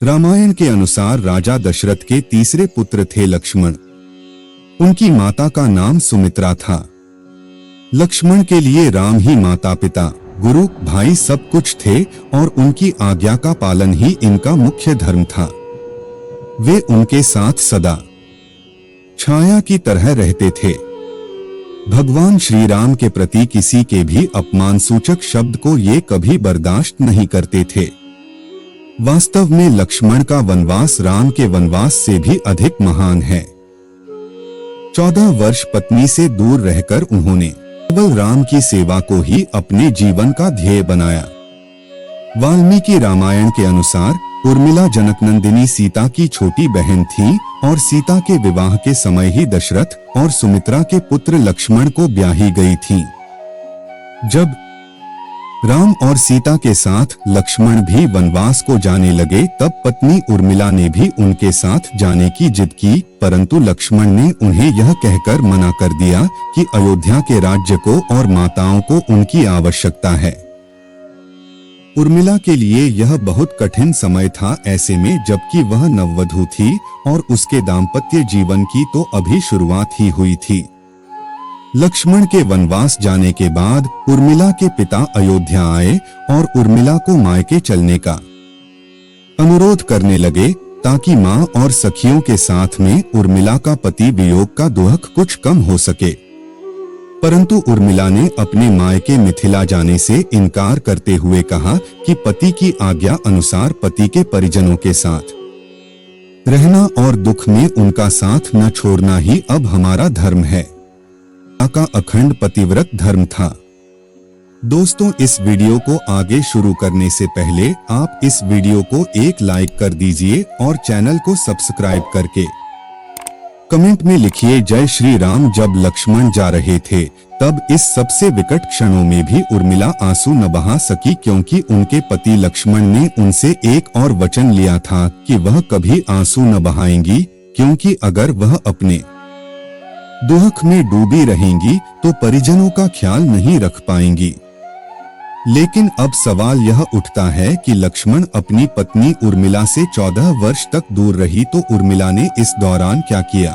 रामायण के अनुसार राजा दशरथ के तीसरे पुत्र थे लक्ष्मण। उनकी माता का नाम सुमित्रा था। लक्ष्मण के लिए राम ही माता पिता गुरु भाई सब कुछ थे और उनकी आज्ञा का पालन ही इनका मुख्य धर्म था। वे उनके साथ सदा छाया की तरह रहते थे। भगवान श्री राम के प्रति किसी के भी अपमानसूचक शब्द को ये कभी बर्दाश्त नहीं करते थे। वास्तव में लक्ष्मण का वनवास राम के वनवास से भी अधिक महान है। 14 वर्ष पत्नी से दूर रहकर उन्होंने केवल राम की सेवा को ही अपने जीवन का ध्येय बनाया। वाल्मीकि रामायण के अनुसार उर्मिला जनकनंदिनी सीता की छोटी बहन थी और सीता के विवाह के समय ही दशरथ और सुमित्रा के पुत्र लक्ष्मण को ब्याही गई थी। जब राम और सीता के साथ लक्ष्मण भी वनवास को जाने लगे तब पत्नी उर्मिला ने भी उनके साथ जाने की जिद की, परंतु लक्ष्मण ने उन्हें यह कहकर मना कर दिया कि अयोध्या के राज्य को और माताओं को उनकी आवश्यकता है। उर्मिला के लिए यह बहुत कठिन समय था, ऐसे में जबकि वह नववधू थी और उसके दाम्पत्य जीवन की तो अभी शुरुआत ही हुई थी। लक्ष्मण के वनवास जाने के बाद उर्मिला के पिता अयोध्या आए और उर्मिला को मायके चलने का अनुरोध करने लगे ताकि मां और सखियों के साथ में उर्मिला का पति वियोग का दुख कुछ कम हो सके। परंतु उर्मिला ने अपने मायके मिथिला जाने से इनकार करते हुए कहा कि पति की आज्ञा अनुसार पति के परिजनों के साथ रहना और दुख में उनका साथ न छोड़ना ही अब हमारा धर्म है। का अखंड पतिव्रत धर्म था। दोस्तों, इस वीडियो को आगे शुरू करने से पहले आप इस वीडियो को एक लाइक कर दीजिए और चैनल को सब्सक्राइब करके कमेंट में लिखिए जय श्री राम। जब लक्ष्मण जा रहे थे तब इस सबसे विकट क्षणों में भी उर्मिला आंसू न बहा सकी, क्योंकि उनके पति लक्ष्मण ने उनसे एक और वचन लिया था कि वह कभी आंसू न बहाएंगी, क्योंकि अगर वह अपने दुख में डूबी रहेंगी तो परिजनों का ख्याल नहीं रख पाएंगी। लेकिन अब सवाल यह उठता है कि लक्ष्मण अपनी पत्नी उर्मिला से 14 वर्ष तक दूर रही तो उर्मिला ने इस दौरान क्या किया?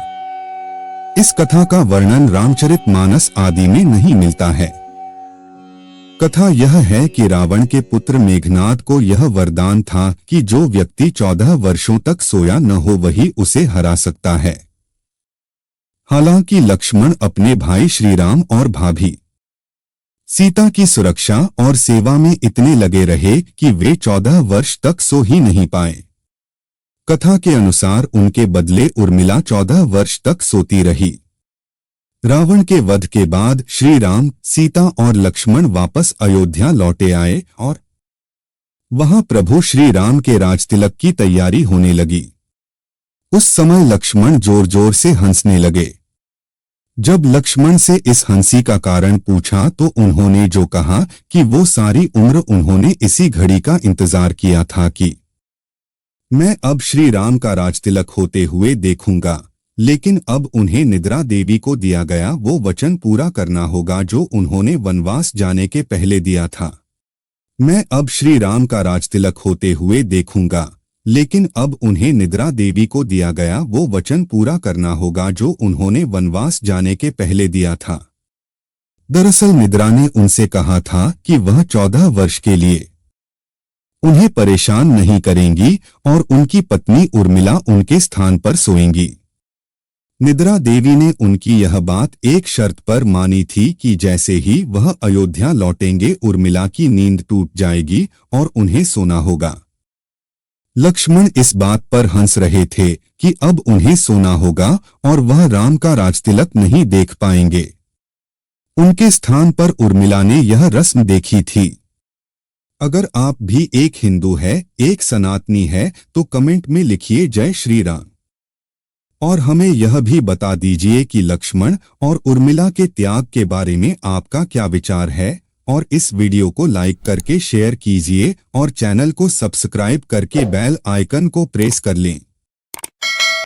इस कथा का वर्णन रामचरितमानस आदि में नहीं मिलता है। कथा यह है कि रावण के पुत्र मेघनाद को यह वरदान था कि जो व्यक्ति 14 वर्षों तक सोया न हो वही उसे हरा सकता है। हालांकि लक्ष्मण अपने भाई श्रीराम और भाभी सीता की सुरक्षा और सेवा में इतने लगे रहे कि वे 14 वर्ष तक सो ही नहीं पाए। कथा के अनुसार उनके बदले उर्मिला 14 वर्ष तक सोती रही। रावण के वध के बाद श्री राम, सीता और लक्ष्मण वापस अयोध्या लौटे आए और वहां प्रभु श्री राम के राजतिलक की तैयारी होने लगी। उस समय लक्ष्मण जोर जोर से हंसने लगे। जब लक्ष्मण से इस हंसी का कारण पूछा तो उन्होंने जो कहा कि वो सारी उम्र उन्होंने इसी घड़ी का इंतजार किया था कि मैं अब श्री राम का राजतिलक होते हुए देखूंगा, लेकिन अब उन्हें निद्रा देवी को दिया गया वो वचन पूरा करना होगा जो उन्होंने वनवास जाने के पहले दिया था। मैं अब श्री राम का राजतिलक होते हुए देखूंगा, लेकिन अब उन्हें निद्रा देवी को दिया गया वो वचन पूरा करना होगा जो उन्होंने वनवास जाने के पहले दिया था। दरअसल निद्रा ने उनसे कहा था कि वह 14 वर्ष के लिए उन्हें परेशान नहीं करेंगी और उनकी पत्नी उर्मिला उनके स्थान पर सोएंगी। निद्रा देवी ने उनकी यह बात एक शर्त पर मानी थी कि जैसे ही वह अयोध्या लौटेंगे उर्मिला की नींद टूट जाएगी और उन्हें सोना होगा। लक्ष्मण इस बात पर हंस रहे थे कि अब उन्हें सोना होगा और वह राम का राजतिलक नहीं देख पाएंगे। उनके स्थान पर उर्मिला ने यह रस्म देखी थी। अगर आप भी एक हिंदू है, एक सनातनी है तो कमेंट में लिखिए जय श्री राम और हमें यह भी बता दीजिए कि लक्ष्मण और उर्मिला के त्याग के बारे में आपका क्या विचार है। और इस वीडियो को लाइक करके शेयर कीजिए और चैनल को सब्सक्राइब करके बेल आइकन को प्रेस कर लें।